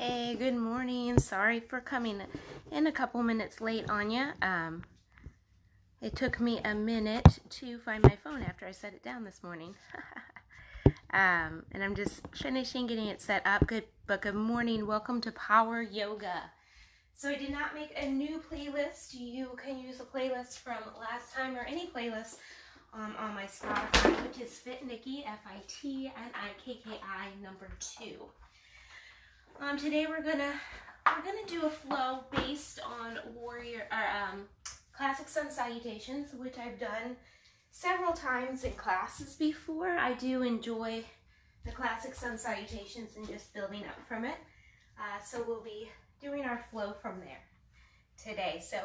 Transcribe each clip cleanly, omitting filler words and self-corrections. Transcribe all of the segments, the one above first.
Hey, good morning. Sorry for coming in a couple minutes late on you. It took me a minute to find my phone after I set it down this morning. And I'm just finishing getting it set up. Good morning. Welcome to Power Yoga. So I did not make a new playlist. You can use a playlist from last time or any playlist on my Spotify, which is Fit Nikki, FITNIKKI number 2. Today we're gonna do a flow based on classic Sun Salutations, which I've done several times in classes before. I do enjoy the classic Sun Salutations and just building up from it. So we'll be doing our flow from there today. So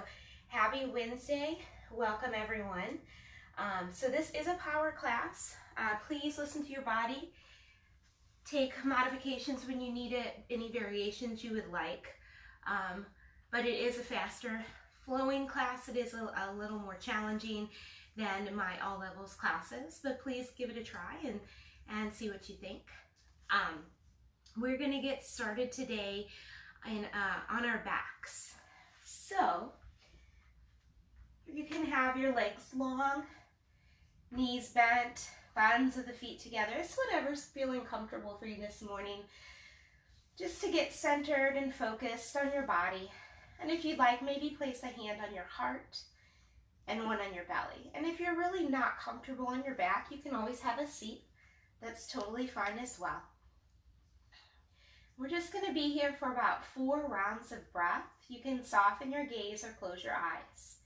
happy Wednesday. Welcome everyone. So this is a power class. Please listen to your body. Take modifications when you need it, any variations you would like. But it is a faster flowing class. It is a little more challenging than my all levels classes, but please give it a try and see what you think. We're gonna get started today on our backs. So you can have your legs long, knees bent, bottoms of the feet together. It's whatever's feeling comfortable for you this morning, just to get centered and focused on your body. And if you'd like, maybe place a hand on your heart and one on your belly. And if you're really not comfortable on your back, you can always have a seat. That's totally fine as well. We're just going to be here for about 4 rounds of breath. You can soften your gaze or close your eyes.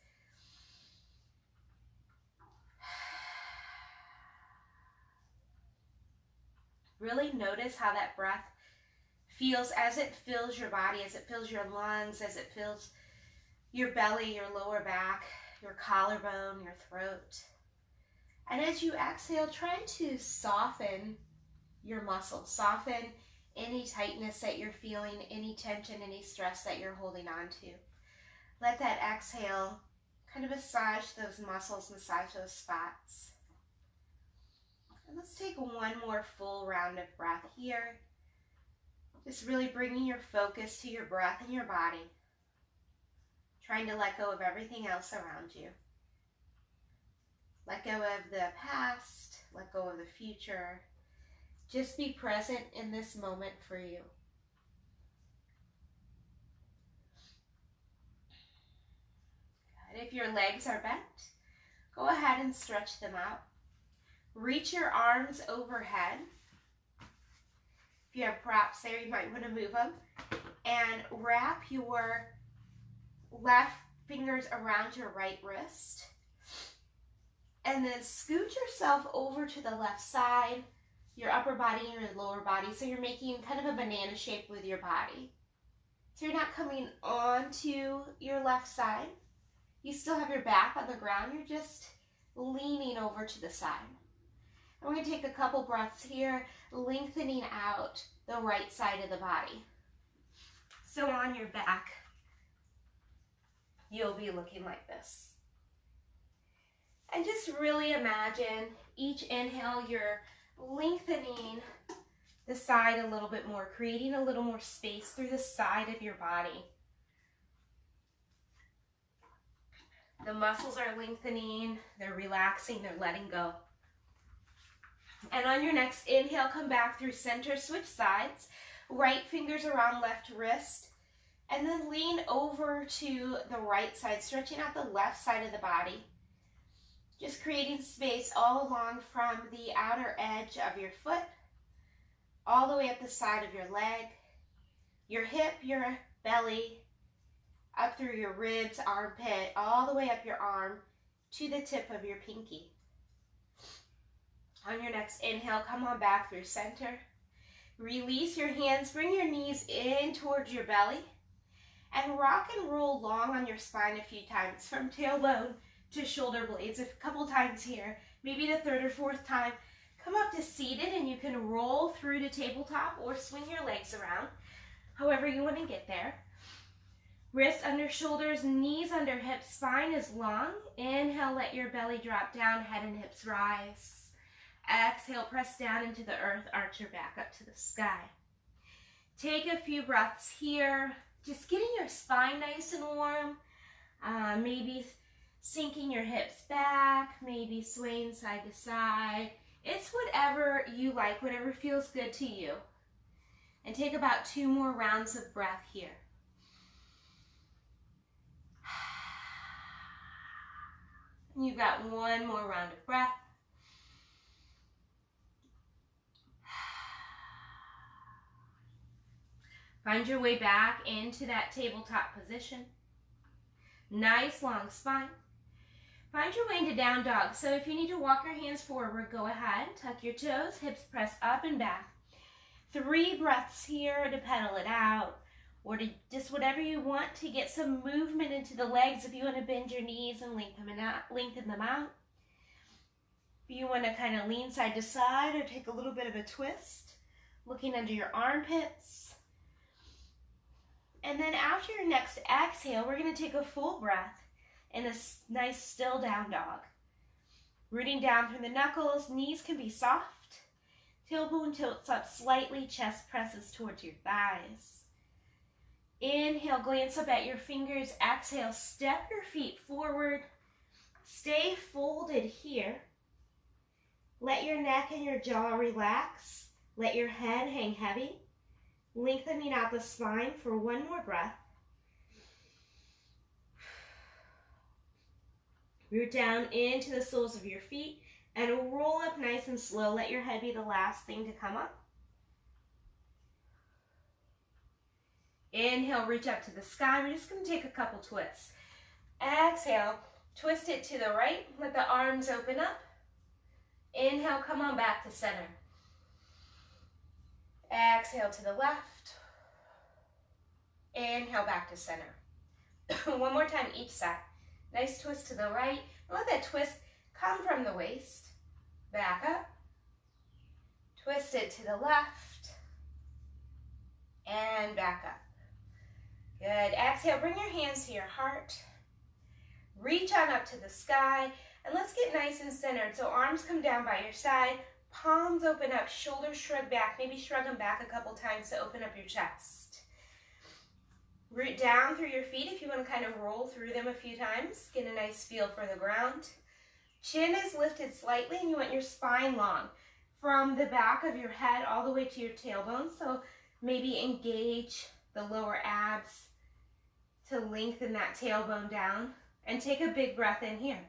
Really notice how that breath feels as it fills your body, as it fills your lungs, as it fills your belly, your lower back, your collarbone, your throat. And as you exhale, try to soften your muscles. Soften any tightness that you're feeling, any tension, any stress that you're holding on to. Let that exhale kind of massage those muscles, massage those spots. And let's take one more full round of breath here. Just really bringing your focus to your breath and your body. Trying to let go of everything else around you. Let go of the past, let go of the future. Just be present in this moment for you. Good. If your legs are bent, go ahead and stretch them out. Reach your arms overhead. If you have props there, you might want to move them. And wrap your left fingers around your right wrist. And then scoot yourself over to the left side, your upper body and your lower body. So you're making kind of a banana shape with your body. So you're not coming onto your left side. You still have your back on the ground. You're just leaning over to the side. And we're going to take a couple breaths here, lengthening out the right side of the body. So on your back, you'll be looking like this. And just really imagine each inhale, you're lengthening the side a little bit more, creating a little more space through the side of your body. The muscles are lengthening, they're relaxing, they're letting go. And on your next inhale, come back through center, switch sides, right fingers around left wrist, and then lean over to the right side, stretching out the left side of the body. Just creating space all along from the outer edge of your foot, all the way up the side of your leg, your hip, your belly, up through your ribs, armpit, all the way up your arm to the tip of your pinky. On your next inhale, come on back through center. Release your hands, bring your knees in towards your belly, and rock and roll long on your spine a few times, from tailbone to shoulder blades. A couple times here, maybe the 3rd or 4th time. Come up to seated, and you can roll through to tabletop or swing your legs around, however you want to get there. Wrists under shoulders, knees under hips, spine is long. Inhale, let your belly drop down, head and hips rise. Exhale, press down into the earth, arch your back up to the sky. Take a few breaths here, just getting your spine nice and warm. Maybe sinking your hips back, maybe swaying side to side. It's whatever you like, whatever feels good to you. And take about 2 more rounds of breath here. And you've got 1 more round of breath. Find your way back into that tabletop position. Nice long spine. Find your way into down dog. So if you need to walk your hands forward, go ahead. Tuck your toes, hips press up and back. 3 breaths here to pedal it out, or to just whatever you want to get some movement into the legs. If you want to bend your knees and lengthen them out. If you want to kind of lean side to side or take a little bit of a twist, looking under your armpits. And then after your next exhale, we're going to take a full breath in a nice still down dog. Rooting down through the knuckles, knees can be soft. Tailbone tilts up slightly, chest presses towards your thighs. Inhale, glance up at your fingers. Exhale, step your feet forward. Stay folded here. Let your neck and your jaw relax. Let your head hang heavy. Lengthening out the spine for 1 more breath. Root down into the soles of your feet and roll up nice and slow. Let your head be the last thing to come up. Inhale, reach up to the sky. We're just going to take a couple twists. Exhale, twist it to the right. Let the arms open up. Inhale, come on back to center. Exhale to the left. Inhale back to center. 1 more time each side. Nice twist to the right. And let that twist come from the waist. Back up. Twist it to the left. And back up. Good. Exhale, bring your hands to your heart. Reach on up to the sky. And let's get nice and centered. So arms come down by your side. Palms open up, shoulders shrug back. Maybe shrug them back a couple times to open up your chest. Root down through your feet if you want to kind of roll through them a few times. Get a nice feel for the ground. Chin is lifted slightly and you want your spine long. From the back of your head all the way to your tailbone. So maybe engage the lower abs to lengthen that tailbone down. And take a big breath in here.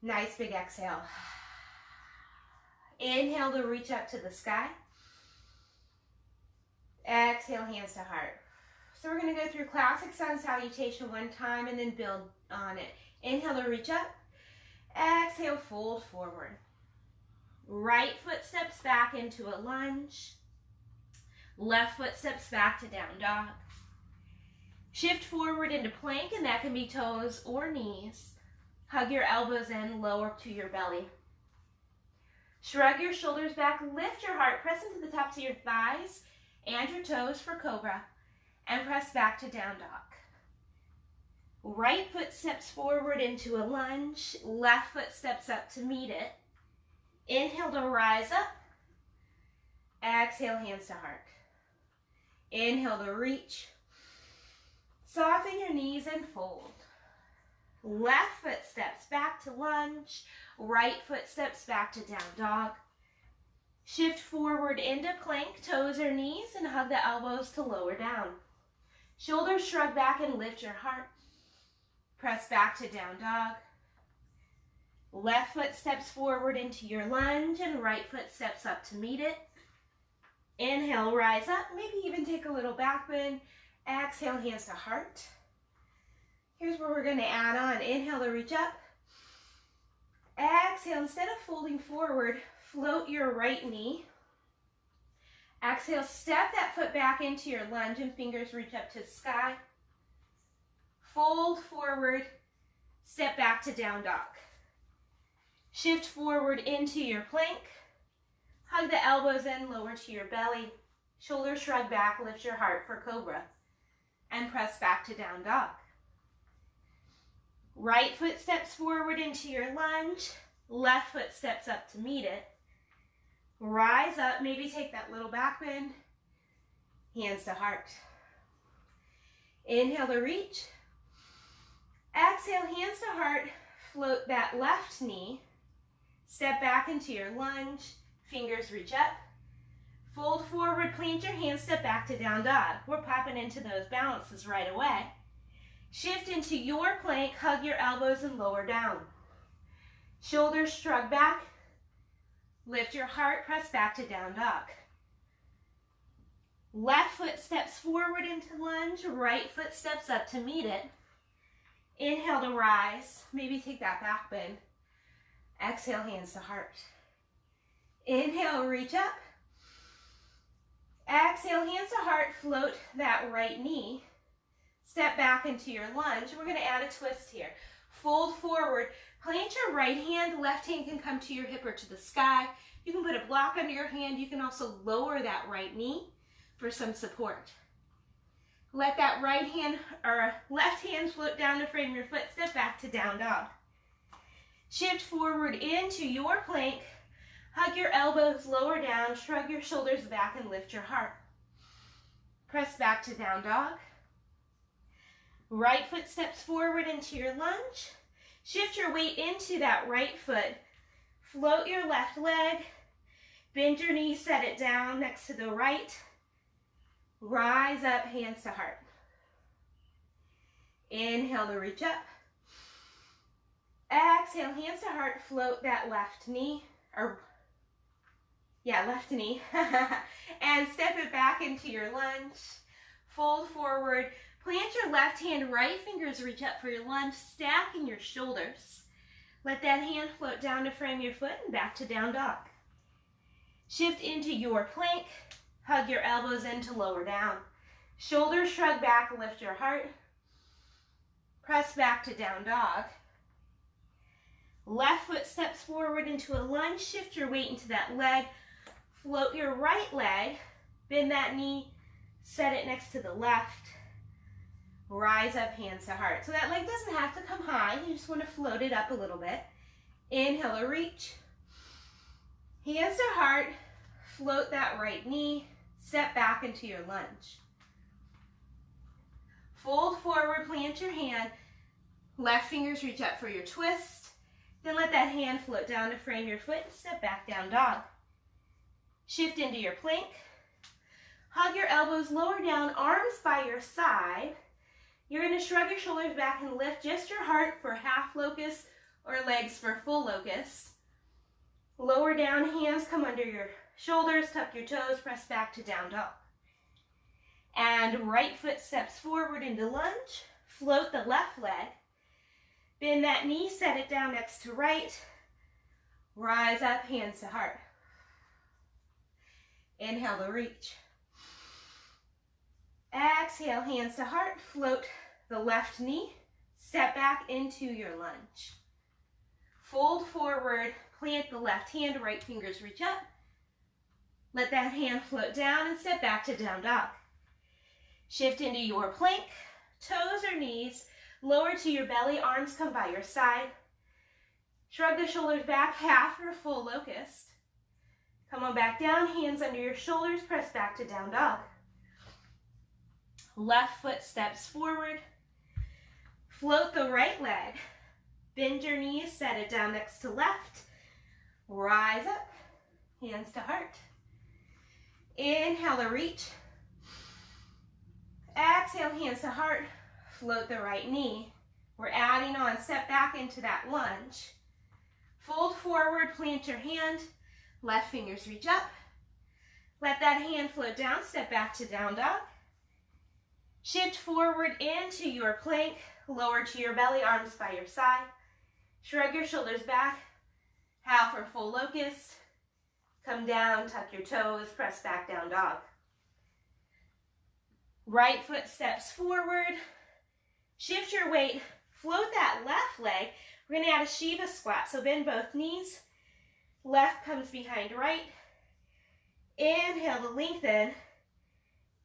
Nice big exhale. Inhale to reach up to the sky. Exhale, hands to heart. So we're going to go through classic sun salutation 1 time and then build on it. Inhale to reach up. Exhale, fold forward. Right foot steps back into a lunge. Left foot steps back to down dog. Shift forward into plank, and that can be toes or knees. Hug your elbows in, lower to your belly. Shrug your shoulders back, lift your heart, press into the tops of your thighs and your toes for cobra, and press back to down dog. Right foot steps forward into a lunge, left foot steps up to meet it. Inhale to rise up, exhale, hands to heart. Inhale to reach, soften your knees and fold. Left foot steps back to lunge, right foot steps back to down dog. Shift forward into plank, toes or knees, and hug the elbows to lower down. Shoulders shrug back and lift your heart. Press back to down dog. Left foot steps forward into your lunge and right foot steps up to meet it. Inhale, rise up, maybe even take a little back bend. Exhale, hands to heart. Here's where we're going to add on. Inhale to reach up. Exhale, instead of folding forward, float your right knee. Exhale, step that foot back into your lunge and fingers reach up to the sky. Fold forward, step back to down dog. Shift forward into your plank. Hug the elbows in, lower to your belly. Shoulders shrug back, lift your heart for cobra. And press back to down dog. Right foot steps forward into your lunge. Left foot steps up to meet it. Rise up, maybe take that little back bend. hands to heart. Inhale to reach. Exhale, hands to heart. Float that left knee. Step back into your lunge. Fingers reach up. Fold forward, plant your hands, step back to down dog. We're popping into those balances right away. Shift into your plank, hug your elbows and lower down. Shoulders shrug back. Lift your heart, press back to down dog. Left foot steps forward into lunge, right foot steps up to meet it. Inhale to rise, maybe take that back bend. Exhale, hands to heart. Inhale, reach up. Exhale, hands to heart, float that right knee. Step back into your lunge. We're going to add a twist here. Fold forward, plant your right hand, left hand can come to your hip or to the sky. You can put a block under your hand. You can also lower that right knee for some support. Let that right hand or left hand float down to frame your foot. Step back to down dog. Shift forward into your plank. Hug your elbows, lower down, shrug your shoulders back and lift your heart. Press back to down dog. Right foot steps forward into your lunge. Shift your weight into that right foot. Float your left leg. Bend your knee, set it down next to the right. Rise up, hands to heart. Inhale to reach up. Exhale, hands to heart, float that left knee, left knee. And step it back into your lunge. Fold forward. Plant your left hand, right fingers reach up for your lunge, stacking your shoulders. Let that hand float down to frame your foot and back to down dog. Shift into your plank. Hug your elbows in to lower down. Shoulders shrug back, lift your heart. Press back to down dog. Left foot steps forward into a lunge. Shift your weight into that leg. Float your right leg. Bend that knee. Set it next to the left. Rise up, hands to heart. So that leg doesn't have to come high. You just want to float it up a little bit. Inhale to reach. Hands to heart. Float that right knee. Step back into your lunge. Fold forward, plant your hand. Left fingers reach up for your twist. Then let that hand float down to frame your foot and step back down dog. Shift into your plank. Hug your elbows, lower down, arms by your side. You're going to shrug your shoulders back and lift just your heart for half locust or legs for full locust. Lower down, hands come under your shoulders, tuck your toes, press back to down dog. And right foot steps forward into lunge. Float the left leg. Bend that knee, set it down next to right. Rise up, hands to heart. Inhale to reach. Exhale, hands to heart. Float the left knee. Step back into your lunge. Fold forward, plant the left hand, right fingers reach up. Let that hand float down and step back to down dog. Shift into your plank, toes or knees, lower to your belly, arms come by your side. Shrug the shoulders back, half or full locust. Come on back down, hands under your shoulders, press back to down dog. Left foot steps forward. Float the right leg. Bend your knees, set it down next to left. Rise up, hands to heart. Inhale to reach. Exhale, hands to heart. Float the right knee. We're adding on, step back into that lunge. Fold forward, plant your hand. Left fingers reach up. Let that hand float down, step back to down dog. Shift forward into your plank, lower to your belly, arms by your side. Shrug your shoulders back, half or full locust. Come down, tuck your toes, press back down dog. Right foot steps forward. Shift your weight, float that left leg. We're going to add a Shiva squat, so bend both knees. Left comes behind right. Inhale to lengthen.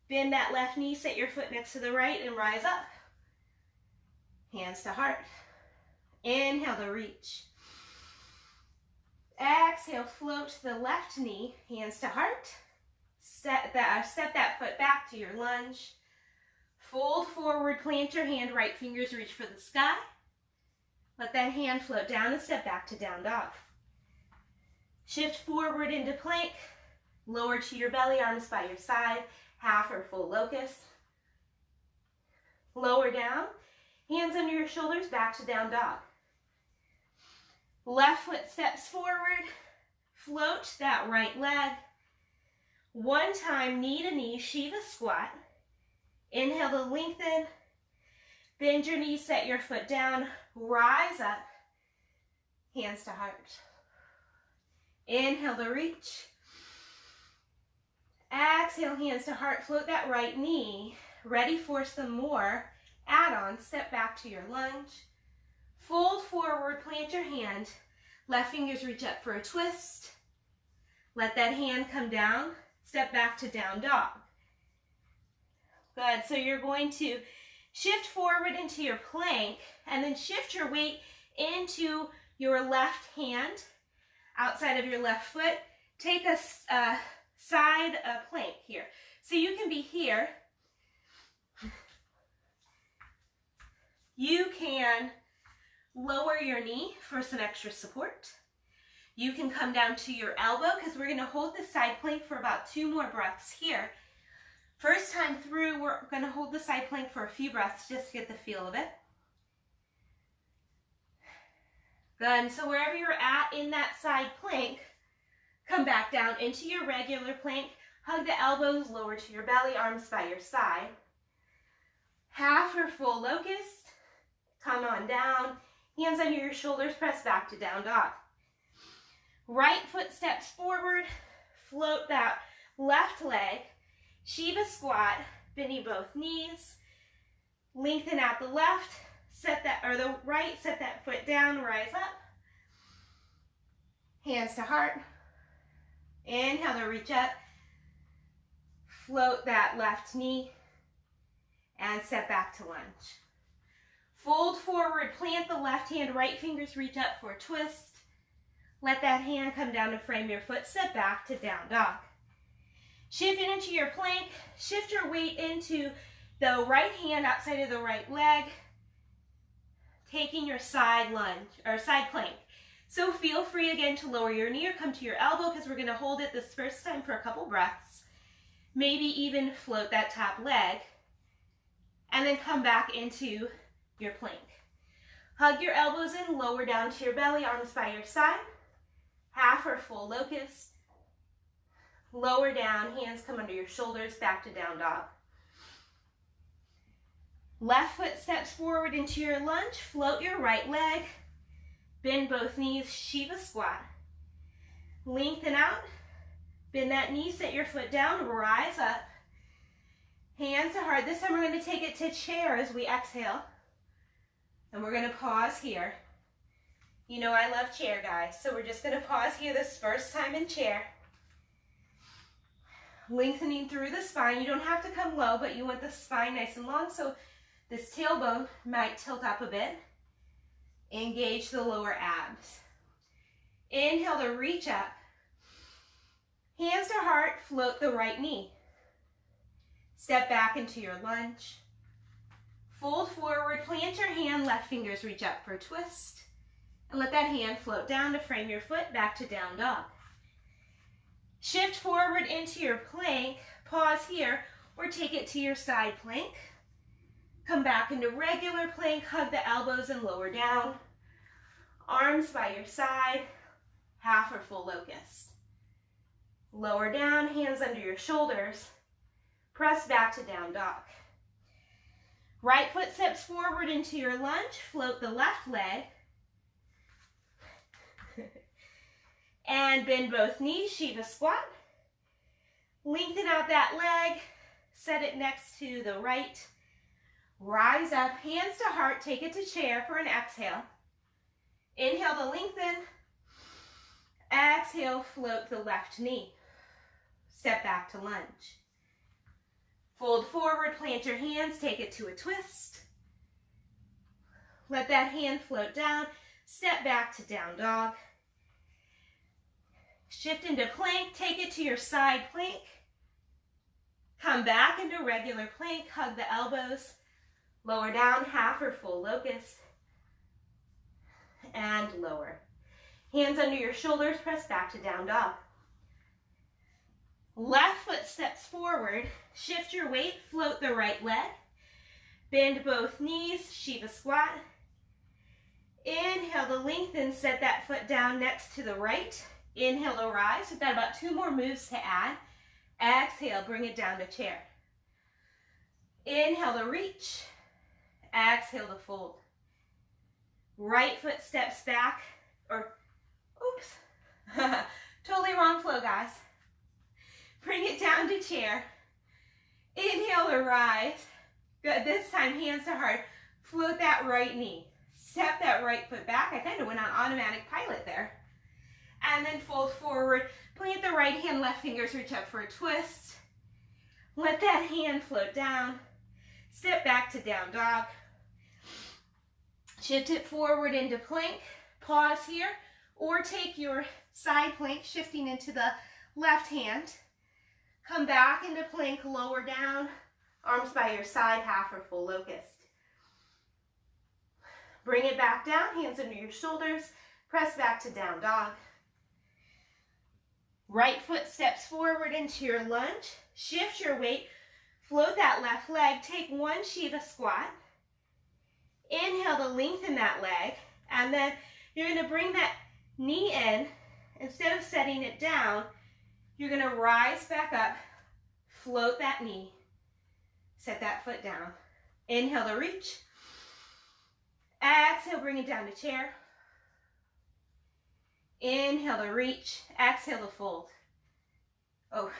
Bend that left knee, set your foot next to the right and rise up. Hands to heart. Inhale to reach. Exhale, float the left knee, hands to heart. step that foot back to your lunge. Fold forward, plant your hand, right fingers reach for the sky. Let that hand float down and step back to down dog. Shift forward into plank, lower to your belly, arms by your side, half or full locust. Lower down, hands under your shoulders, back to down dog. Left foot steps forward, float that right leg. One time, knee to knee, Shiva squat. Inhale to lengthen. Bend your knees, set your foot down, rise up, hands to heart. Inhale to reach. Exhale, hands to heart, float that right knee. Ready for some more. Add on, step back to your lunge. Fold forward, plant your hand. Left fingers reach up for a twist. Let that hand come down. Step back to down dog. Good, so you're going to shift forward into your plank and then shift your weight into your left hand outside of your left foot. Take a side plank here. So you can be here. You can lower your knee for some extra support. You can come down to your elbow because we're going to hold the side plank for about 2 more breaths here. First time through, we're going to hold the side plank for a few breaths just to get the feel of it. Good. So wherever you're at in that side plank, come back down into your regular plank. Hug the elbows, lower to your belly, arms by your side. Half or full locust. Come on down. Hands under your shoulders, press back to down dog. Right foot steps forward. Float that left leg. Shiva squat, bending both knees. Lengthen out the left, the right, set that foot down, rise up. Hands to heart. Inhale to reach up. Float that left knee and step back to lunge. Fold forward, plant the left hand, right fingers reach up for a twist. Let that hand come down to frame your foot, step back to down dog. Shift into your plank, shift your weight into the right hand outside of the right leg, taking your side lunge or side plank. So feel free again to lower your knee or come to your elbow because we're going to hold it this first time for a couple breaths. Maybe even float that top leg and then come back into your plank. Hug your elbows in, lower down to your belly, arms by your side, half or full locust. Lower down, hands come under your shoulders, back to down dog. Left foot steps forward into your lunge, float your right leg, bend both knees, Shiva squat. Lengthen out, bend that knee, set your foot down, rise up. Hands to heart. This time we're going to take it to chair as we exhale. And we're going to pause here. You know I love chair, guys, so we're just going to pause here this first time in chair. Lengthening through the spine. You don't have to come low, but you want the spine nice and long, so this tailbone might tilt up a bit. Engage the lower abs. Inhale to reach up. Hands to heart, float the right knee. Step back into your lunge. Fold forward, plant your hand, left fingers reach up for a twist. And let that hand float down to frame your foot, back to down dog. Shift forward into your plank, pause here, or take it to your side plank. Come back into regular plank, hug the elbows and lower down. Arms by your side, half or full locust. Lower down, hands under your shoulders. Press back to down dog. Right foot steps forward into your lunge, float the left leg. And bend both knees, Shiva squat. Lengthen out that leg, set it next to the right. Rise up, hands to heart, take it to chair for an exhale. Inhale to lengthen. Exhale, float the left knee. Step back to lunge. Fold forward, plant your hands, take it to a twist. Let that hand float down, step back to down dog. Shift into plank, take it to your side plank. Come back into regular plank, hug the elbows, lower down, half or full locust, and lower. Hands under your shoulders, press back to down dog. Left foot steps forward, shift your weight, float the right leg, bend both knees, Shiva squat. Inhale to lengthen, set that foot down next to the right. Inhale to rise. We've got about 2 more moves to add. Exhale, bring it down to chair. Inhale to reach. Exhale to fold. Right foot steps back, or, oops, totally wrong flow, guys. Bring it down to chair. Inhale to rise. Good, this time hands to heart. Float that right knee. Step that right foot back. I kind of went on automatic pilot there. And then fold forward. Plant the right hand, left fingers reach up for a twist. Let that hand float down. Step back to down dog. Shift it forward into plank. Pause here. Or take your side plank, shifting into the left hand. Come back into plank, lower down. Arms by your side, half or full locust. Bring it back down, hands under your shoulders. Press back to down dog. Right foot steps forward into your lunge. Shift your weight. Float that left leg. Take 1 Shiva squat. Inhale to lengthen that leg. And then you're going to bring that knee in. Instead of setting it down, you're going to rise back up. Float that knee. Set that foot down. Inhale to reach. Exhale, bring it down to chair. Inhale to reach. Exhale to fold. Oh.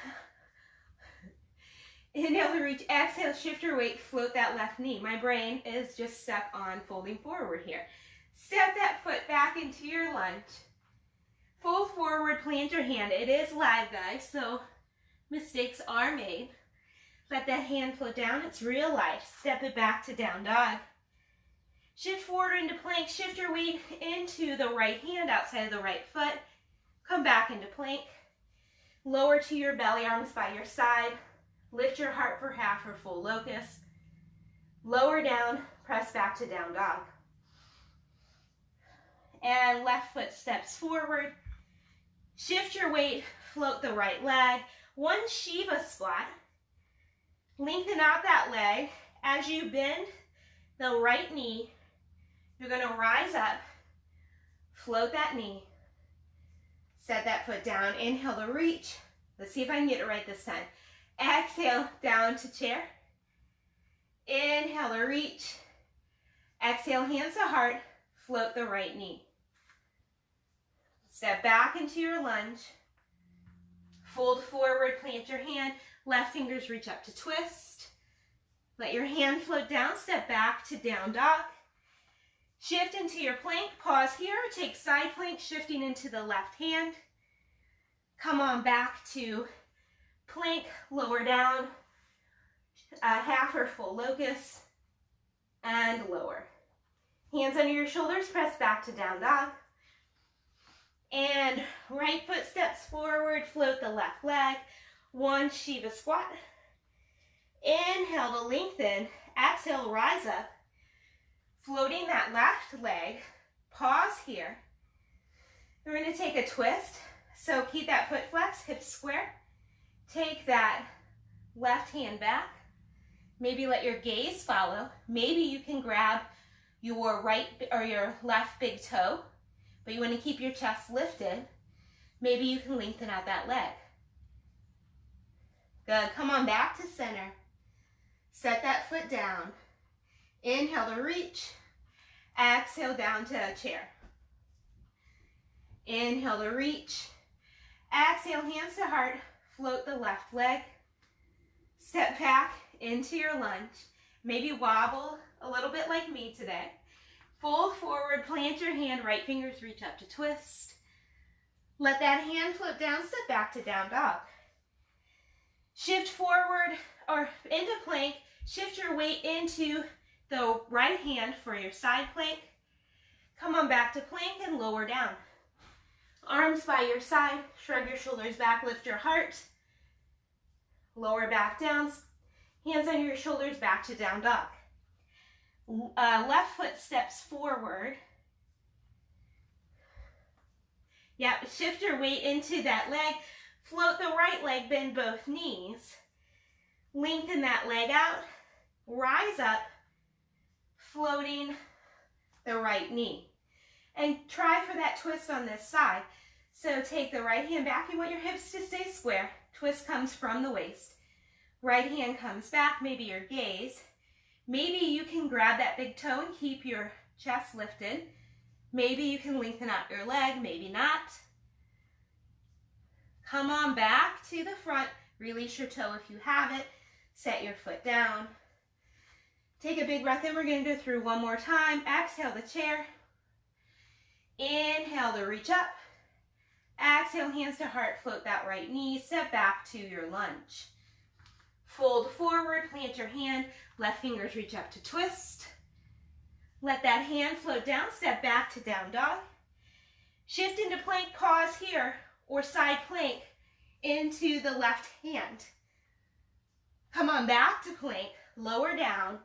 Inhale to reach. Exhale, shift your weight. Float that left knee. My brain is just stuck on folding forward here. Step that foot back into your lunge. Fold forward, plant your hand. It is live, guys, so mistakes are made. Let that hand float down. It's real life. Step it back to down dog. Shift forward into plank. Shift your weight into the right hand outside of the right foot. Come back into plank. Lower to your belly, arms by your side. Lift your heart for half or full locust. Lower down, press back to down dog. And left foot steps forward. Shift your weight, float the right leg. 1 Shiva squat. Lengthen out that leg. As you bend the right knee, you're going to rise up, float that knee, set that foot down. Inhale to reach. Let's see if I can get it right this time. Exhale, down to chair. Inhale to reach. Exhale, hands to heart. Float the right knee. Step back into your lunge. Fold forward, plant your hand. Left fingers reach up to twist. Let your hand float down. Step back to down dog. Shift into your plank. Pause here. Take side plank, shifting into the left hand. Come on back to plank, lower down, half or full locust, and lower. Hands under your shoulders, press back to down dog. And right foot steps forward, float the left leg. 1 Shiva squat. Inhale to lengthen. Exhale, rise up. Floating that left leg. Pause here. We're going to take a twist. So keep that foot flexed, hips square. Take that left hand back. Maybe let your gaze follow. Maybe you can grab your right or your left big toe, but you want to keep your chest lifted. Maybe you can lengthen out that leg. Good. Come on back to center. Set that foot down. Inhale to reach. Exhale down to a chair. Inhale to reach. Exhale, hands to heart. Float the left leg. Step back into your lunge. Maybe wobble a little bit like me today. Fold forward, plant your hand, right fingers reach up to twist. Let that hand float down, step back to down dog. Shift forward or into plank. Shift your weight into the right hand for your side plank. Come on back to plank and lower down. Arms by your side, shrug your shoulders back, lift your heart. Lower back down, hands under your shoulders, back to down dog. Left foot steps forward. Yep, shift your weight into that leg. Float the right leg, bend both knees. Lengthen that leg out. Rise up, floating the right knee. And try for that twist on this side. So take the right hand back. You want your hips to stay square. Twist comes from the waist. Right hand comes back, maybe your gaze. Maybe you can grab that big toe and keep your chest lifted. Maybe you can lengthen out your leg, maybe not. Come on back to the front. Release your toe if you have it. Set your foot down. Take a big breath in. We're going to go through one more time. Exhale the chair. Inhale to reach up. Exhale, hands to heart. Float that right knee. Step back to your lunge. Fold forward. Plant your hand. Left fingers reach up to twist. Let that hand float down. Step back to down dog. Shift into plank. Pause here. Or side plank into the left hand. Come on back to plank. Lower down.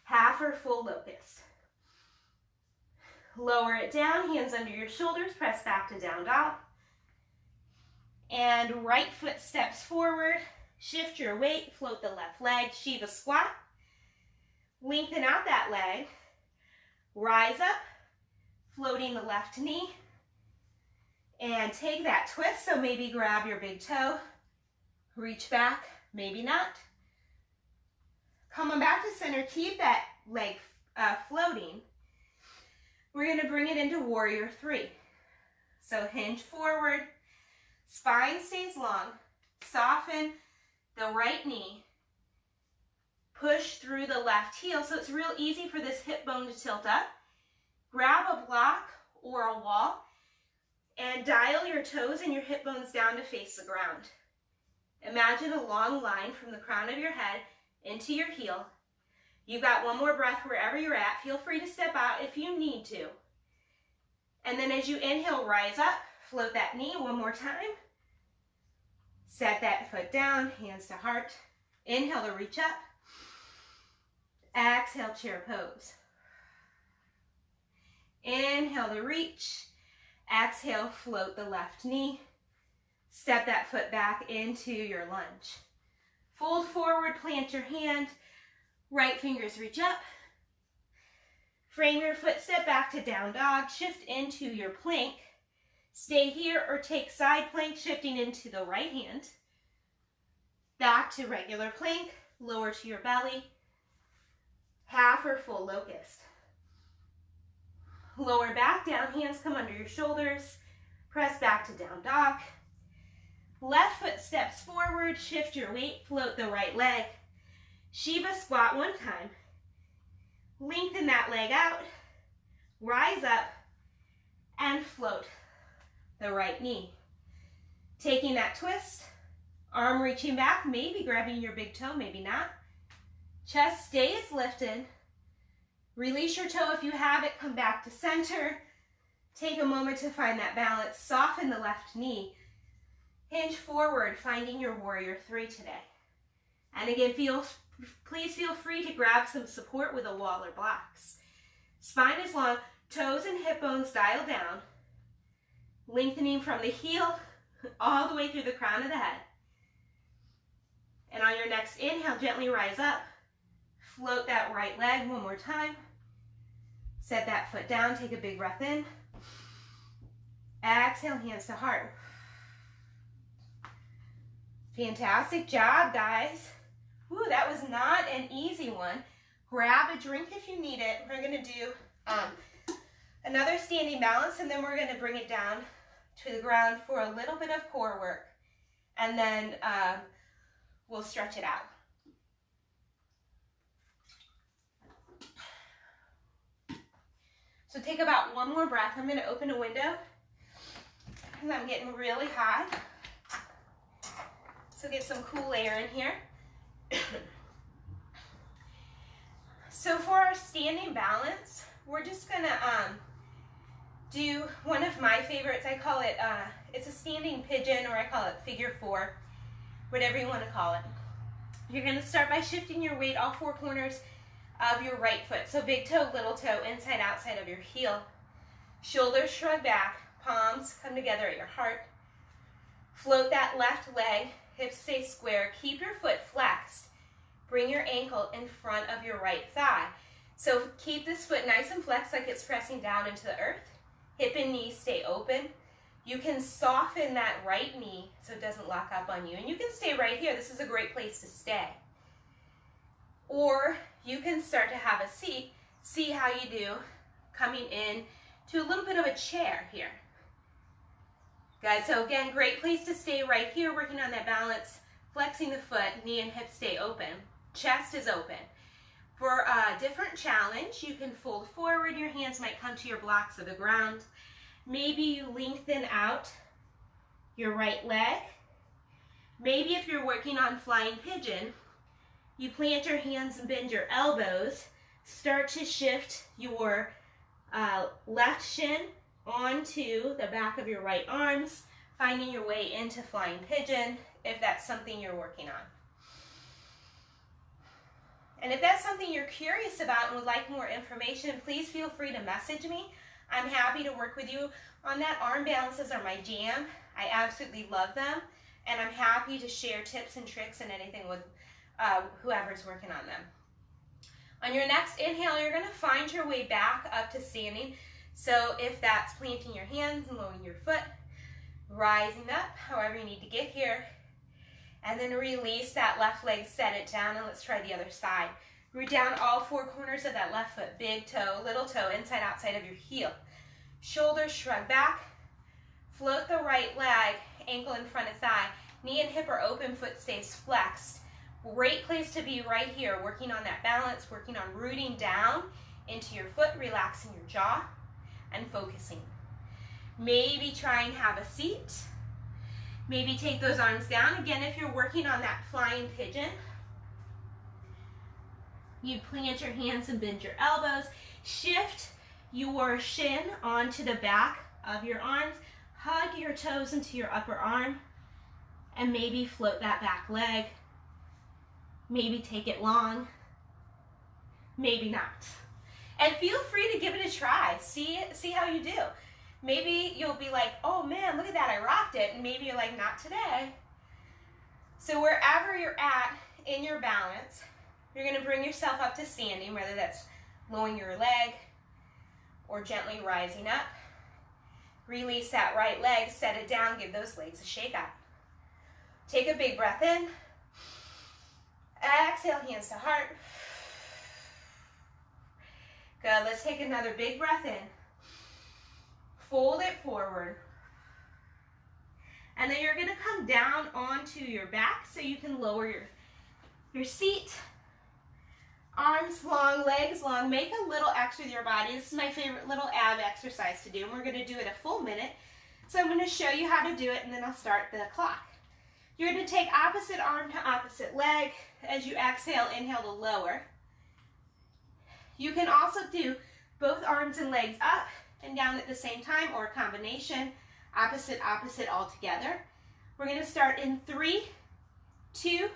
Half or full locust. Lower it down. Hands under your shoulders. Press back to down dog. And right foot steps forward. Shift your weight. Float the left leg. Shiva squat. Lengthen out that leg. Rise up, floating the left knee, and take that twist. So maybe grab your big toe, reach back, maybe not. Come on back to center, keep that leg floating. We're going to bring it into warrior three. So hinge forward, spine stays long, soften the right knee, push through the left heel, so it's real easy for this hip bone to tilt up. Grab a block or a wall and dial your toes and your hip bones down to face the ground. Imagine a long line from the crown of your head into your heel. You've got one more breath wherever you're at. Feel free to step out if you need to. And then as you inhale, rise up, float that knee one more time. Set that foot down, hands to heart. Inhale to reach up. Exhale, chair pose. Inhale to reach. Exhale, float the left knee. Step that foot back into your lunge. Fold forward, plant your hand. Right fingers reach up. Frame your foot, step back to down dog. Shift into your plank. Stay here or take side plank, shifting into the right hand. Back to regular plank, lower to your belly. Half or full locust. Lower back down, hands come under your shoulders. Press back to down dog. Left foot steps forward, shift your weight, float the right leg. Shiva squat one time. Lengthen that leg out. Rise up and float the right knee. Taking that twist, arm reaching back, maybe grabbing your big toe, maybe not. Chest stays lifted. Release your toe if you have it. Come back to center. Take a moment to find that balance. Soften the left knee. Hinge forward, finding your warrior three today. And again, please feel free to grab some support with a wall or blocks. Spine is long. Toes and hip bones dial down. Lengthening from the heel all the way through the crown of the head. And on your next inhale, gently rise up. Float that right leg one more time. Set that foot down. Take a big breath in. Exhale, hands to heart. Fantastic job, guys. Woo, that was not an easy one. Grab a drink if you need it. We're going to do another standing balance, and then we're going to bring it down to the ground for a little bit of core work. And then we'll stretch it out. So take about one more breath. I'm going to open a window because I'm getting really hot. So get some cool air in here. So for our standing balance, we're just going to do one of my favorites. I call it, it's a standing pigeon, or I call it figure four, whatever you want to call it. You're going to start by shifting your weight all four corners of your right foot. So big toe, little toe, inside, outside of your heel. Shoulders shrug back, palms come together at your heart. Float that left leg, hips stay square. Keep your foot flexed. Bring your ankle in front of your right thigh. So keep this foot nice and flexed like it's pressing down into the earth. Hip and knee stay open. You can soften that right knee so it doesn't lock up on you. And you can stay right here. This is a great place to stay. Or you can start to have a seat. See how you do coming in to a little bit of a chair here. Guys, so again, great place to stay right here, working on that balance, flexing the foot, knee and hip stay open. Chest is open. For a different challenge, you can fold forward. Your hands might come to your blocks of the ground. Maybe you lengthen out your right leg. Maybe if you're working on flying pigeon, you plant your hands and bend your elbows. Start to shift your left shin onto the back of your right arms, finding your way into flying pigeon if that's something you're working on. And if that's something you're curious about and would like more information, please feel free to message me. I'm happy to work with you on that. Arm balances are my jam. I absolutely love them, and I'm happy to share tips and tricks and anything with whoever's working on them. On your next inhale, you're going to find your way back up to standing. So if that's planting your hands and lowering your foot, rising up, however you need to get here, and then release that left leg, set it down, and let's try the other side. Root down all four corners of that left foot, big toe, little toe, inside, outside of your heel. Shoulders shrug back, float the right leg, ankle in front of thigh, knee and hip are open, foot stays flexed. Great place to be right here, working on that balance, working on rooting down into your foot, relaxing your jaw, and focusing. Maybe try and have a seat. Maybe take those arms down. Again, if you're working on that flying pigeon, you plant your hands and bend your elbows. Shift your shin onto the back of your arms. Hug your toes into your upper arm, and maybe float that back leg. Maybe take it long, maybe not. And feel free to give it a try. See how you do. Maybe you'll be like, oh man, look at that, I rocked it. And maybe you're like, not today. So wherever you're at in your balance, you're gonna bring yourself up to standing, whether that's lowering your leg or gently rising up. Release that right leg, set it down, give those legs a shake up. Take a big breath in. Exhale, hands to heart. Good, let's take another big breath in. Fold it forward. And then you're gonna come down onto your back so you can lower your seat. Arms long, legs long. Make a little X with your body. This is my favorite little ab exercise to do, and we're gonna do it a full minute. So I'm gonna show you how to do it, and then I'll start the clock. You're gonna take opposite arm to opposite leg. As you exhale, inhale to lower. You can also do both arms and legs up and down at the same time, or a combination, opposite, opposite all together. We're gonna start in 3, 2,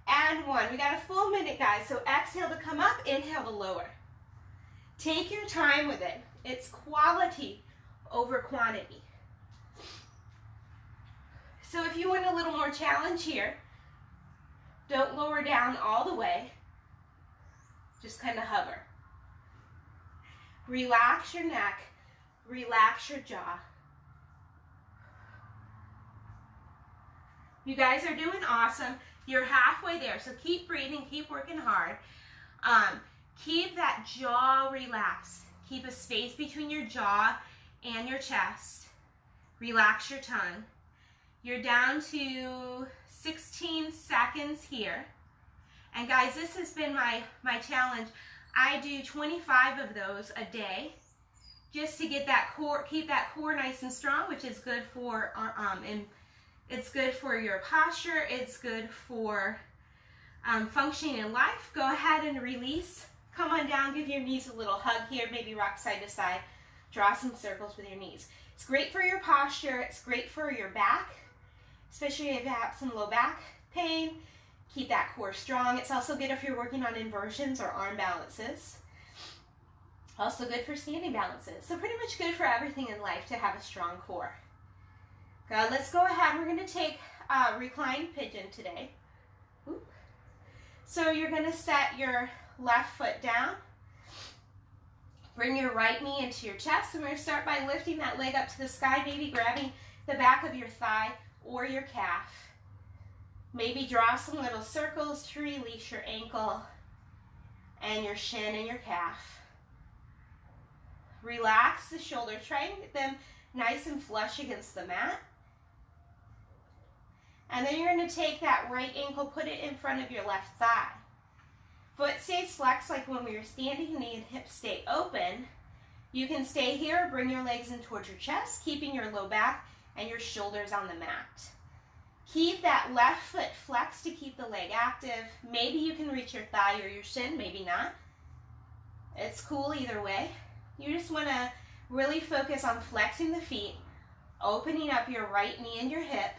and 1. We got a full minute, guys, so exhale to come up, inhale to lower. Take your time with it. It's quality over quantity. So if you want a little more challenge here, don't lower down all the way. Just kind of hover. Relax your neck. Relax your jaw. You guys are doing awesome. You're halfway there, so keep breathing, keep working hard. Keep that jaw relaxed. Keep a space between your jaw and your chest. Relax your tongue. You're down to 16 seconds here. And guys, this has been my challenge. I do 25 of those a day just to get that core, keep that core nice and strong, which is good for and it's good for your posture. It's good for functioning in life. Go ahead and release. Come on down, give your knees a little hug here, maybe rock side to side. Draw some circles with your knees. It's great for your posture. It's great for your back, especially if you have some low back pain. Keep that core strong. It's also good if you're working on inversions or arm balances. Also good for standing balances. So pretty much good for everything in life to have a strong core. Good, let's go ahead. We're going to take reclined pigeon today. Oop. So you're going to set your left foot down. Bring your right knee into your chest. And we're going to start by lifting that leg up to the sky, maybe grabbing the back of your thigh or your calf. Maybe draw some little circles to release your ankle and your shin and your calf. Relax the shoulders. Try and get them nice and flush against the mat. And then you're going to take that right ankle, put it in front of your left thigh. Foot stays flexed like when we were standing, knee and hips stay open. You can stay here, bring your legs in towards your chest, keeping your low back and your shoulders on the mat. Keep that left foot flexed to keep the leg active. Maybe you can reach your thigh or your shin, maybe not. It's cool either way. You just want to really focus on flexing the feet, opening up your right knee and your hip,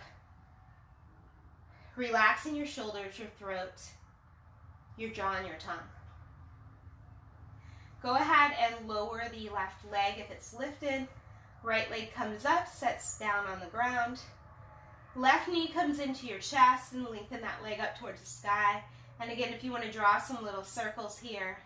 relaxing your shoulders, your throat, your jaw, and your tongue. Go ahead and lower the left leg if it's lifted. Right leg comes up, sets down on the ground. Left knee comes into your chest and lengthen that leg up towards the sky. And again, if you want to draw some little circles here.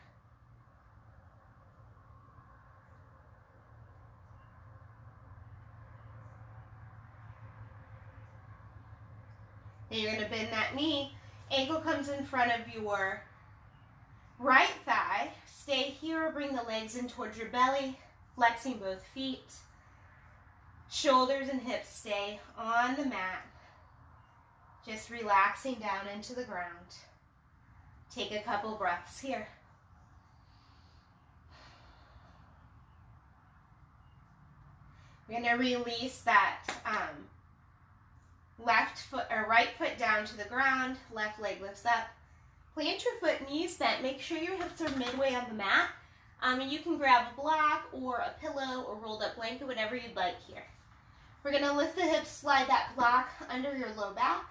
Then you're going to bend that knee. Ankle comes in front of your right thigh. Stay here, bring the legs in towards your belly, flexing both feet. Shoulders and hips stay on the mat. Just relaxing down into the ground. Take a couple breaths here. We're going to release that left foot or right foot down to the ground, left leg lifts up. Plant your foot, knees bent. Make sure your hips are midway on the mat. And you can grab a block or a pillow or rolled up blanket, whatever you'd like here. We're going to lift the hips, slide that block under your low back.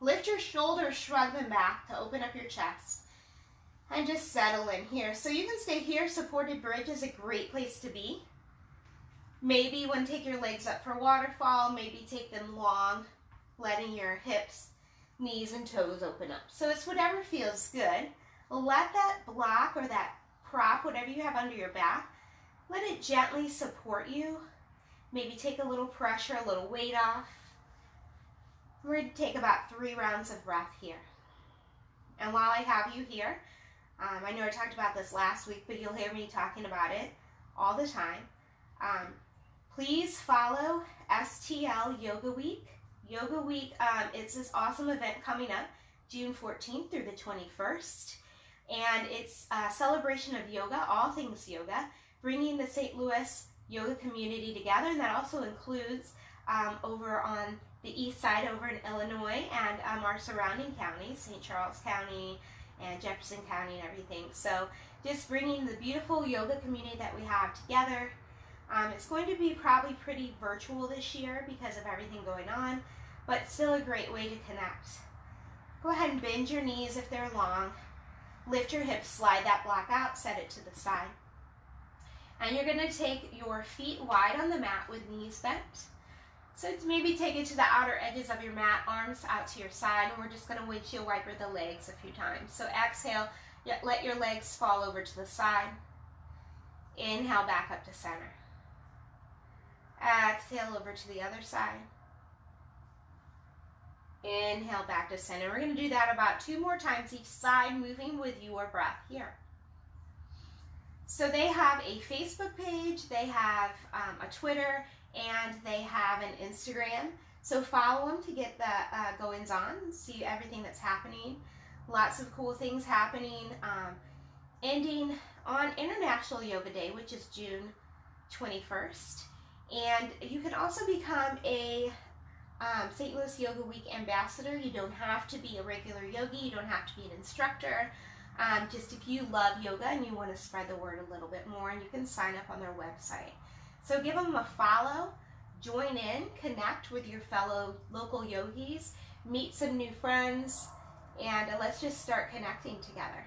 Lift your shoulders, shrug them back to open up your chest. And just settle in here. So you can stay here. Supported bridge is a great place to be. Maybe you want to take your legs up for waterfall. Maybe take them long, letting your hips, knees, and toes open up. So it's whatever feels good. Let that block or that prop, whatever you have under your back, let it gently support you. Maybe take a little pressure, a little weight off. We're going to take about 3 rounds of breath here. And while I have you here, I know I talked about this last week, but you'll hear me talking about it all the time. Please follow STL Yoga Week. Yoga Week, it's this awesome event coming up June 14th through the 21st. And it's a celebration of yoga, all things yoga, bringing the St. Louis yoga community together. And that also includes over on the east side over in Illinois and our surrounding counties, St. Charles County and Jefferson County and everything. So just bringing the beautiful yoga community that we have together. It's going to be probably pretty virtual this year because of everything going on, but still a great way to connect. Go ahead and bend your knees if they're long. Lift your hips, slide that block out, set it to the side. And you're going to take your feet wide on the mat with knees bent. So maybe take it to the outer edges of your mat, arms out to your side, and we're just going to windshield wiper the legs a few times. So exhale, let your legs fall over to the side. Inhale back up to center. Exhale over to the other side. Inhale back to center. We're going to do that about 2 more times each side, moving with your breath here. So they have a Facebook page, they have a Twitter, and they have an Instagram. So follow them to get the goings on, see everything that's happening. Lots of cool things happening. Ending on International Yoga Day, which is June 21st. And you can also become a St. Louis Yoga Week ambassador. You don't have to be a regular yogi. You don't have to be an instructor. Just if you love yoga and you want to spread the word a little bit more, and you can sign up on their website. So give them a follow, join in, connect with your fellow local yogis, meet some new friends, And let's just start connecting together.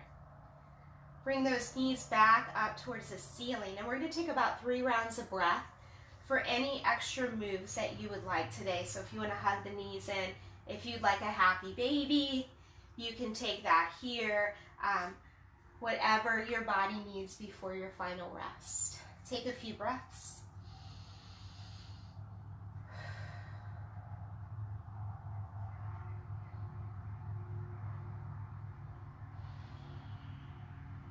Bring those knees back up towards the ceiling. And we're going to take about 3 rounds of breath for any extra moves that you would like today. So if you want to hug the knees in, if you'd like a happy baby, you can take that here. Whatever your body needs before your final rest. Take a few breaths.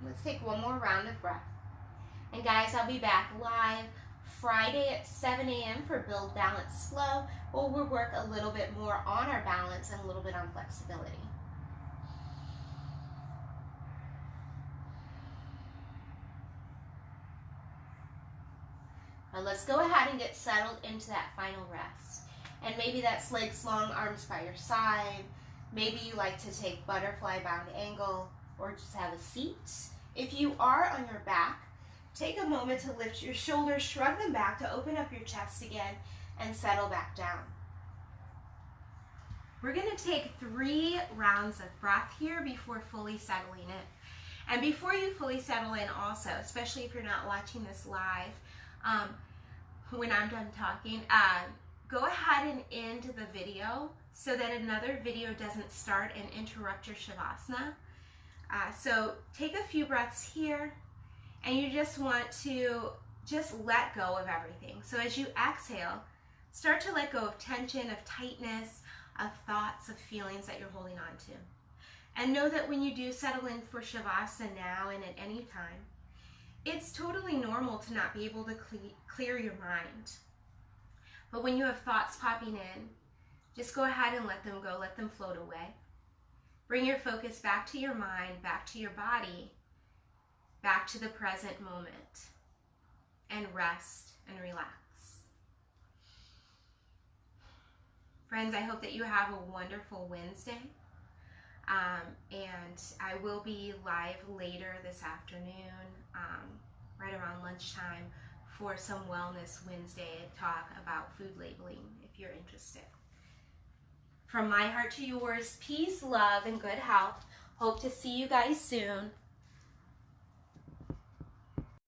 Let's take one more round of breath. And guys, I'll be back live Friday at 7 a.m. for Build Balance Flow, where we'll work a little bit more on our balance and a little bit on flexibility. Now let's go ahead and get settled into that final rest. And maybe that's legs long, arms by your side. Maybe you like to take butterfly bound angle or just have a seat. If you are on your back, take a moment to lift your shoulders, shrug them back to open up your chest again and settle back down. We're going to take 3 rounds of breath here before fully settling in. And before you fully settle in also, especially if you're not watching this live, when I'm done talking, go ahead and end the video so that another video doesn't start and interrupt your Shavasana. So take a few breaths here, and you just want to just let go of everything. So as you exhale, start to let go of tension, of tightness, of thoughts, of feelings that you're holding on to. And know that when you do settle in for Shavasana now and at any time, it's totally normal to not be able to clear your mind. But when you have thoughts popping in, just go ahead and let them go, let them float away. Bring your focus back to your mind, back to your body, back to the present moment, and rest and relax. Friends, I hope that you have a wonderful Wednesday. And I will be live later this afternoon, right around lunchtime, for some Wellness Wednesday talk about food labeling, if you're interested. From my heart to yours, peace, love, and good health. Hope to see you guys soon.